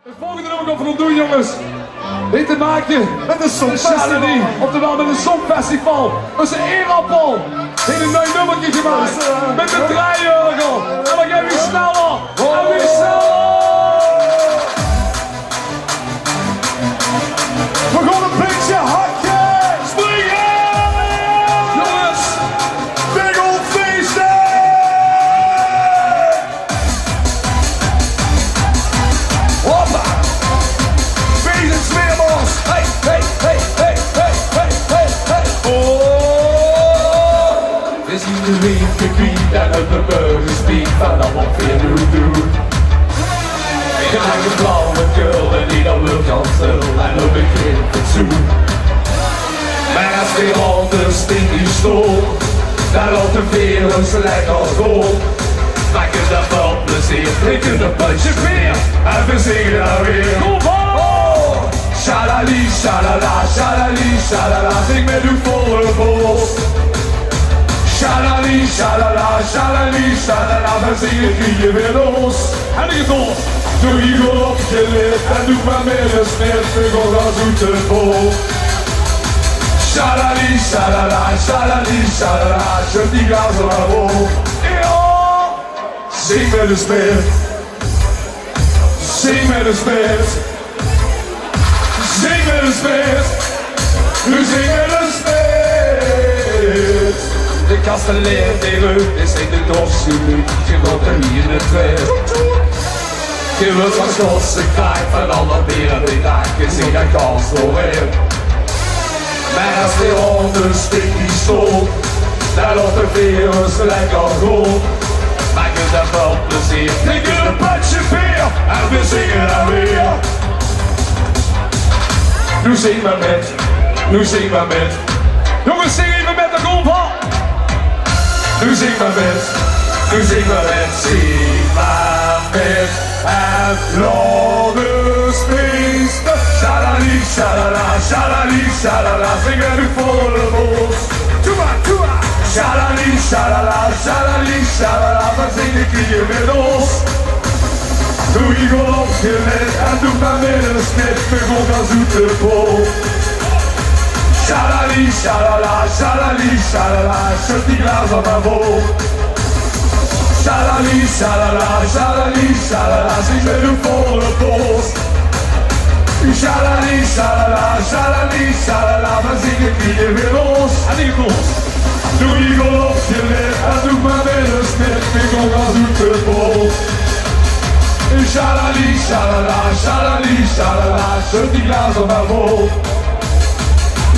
Het volgende nummer komt van doen, jongens. Dit te maken met een Songfestival. Oftewel met een Songfestival. Dat is een eerappel. Heeft een nieuw nummertje gemaakt. Met een draaiorgel. En dan gaan we sneller. En weer sneller. We gaan een beetje hakje. Springen! Jongens. Big old feesten. Hoppa. Feesten smeermans. Hey, hey, hey, hey, hey, hey, hey, hey. Oh. We zien de linkerknie en uit de burgerspiek van allemaal veel doen. Ik heb een blauwe girl en ieder wil kansel en een begin fatsoen. Maar als die handen stinkt in stoel, dan loopt de wereld zo lekker vol. Maken dat wel plezier, drinken een puntje bier en we zingen dan weer. Kom op! Shalali, shalala, shalali, shalala, zing met uw volle bos. Shalali, shalala, shalali, shalala, dan zingen we weer los. En ik het los. Doe hier op je lip en doe maar met een snitvugel als zoete vol. Shalali, shalala, shalali, shalala, schud die glazen maar vol. Zing met de spit. Zing met de spit. Zing met de spit. Nu zing met de spit. De kasteleer tegen is in de dorst gelukt. Je wordt er hier in het weer. Je wilt van Schotse kraak van alle beren die daken zien dat kans doorheen. Maar als die honden stikt die stoel, dan loopt de virus lekker rond. Maak je dat wel plezier, drinken een patje bier en we zingen dan weer. Nu zing maar met, nu zing maar met. Jongens, zing even met de kompa. Nu zing maar met, nu zing maar met, zing maar met. En Lourdes feesten. Shalali, shalala, shalali, shalala, zingen nu volle bos. Toeba, toeba. Shalali, shalala, shalali, shalala, dan zing ik hier weer los. Doe je gewoon op je net en doe maar met een snit, vugel van zoete bol. Shalali, shalala, shalali, shalala, schud die glazen maar vol. Shalali, shalala, shalali, shalala, zing met uw volle bos. Shalali, shalala, shalali, shalala, dan zing ik hier weer los. En ik los. Doe je gewoon op je lip en doe maar met een snit, vingel als zoete bol. Shalali, shalala, shalali, shalala, schud die glazen maar vol.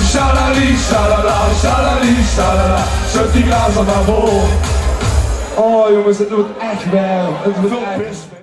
Shalali, shalala, shalali, shalala, schud die glazen maar vol. Oh jongens, het wordt echt warm. Het wordt echt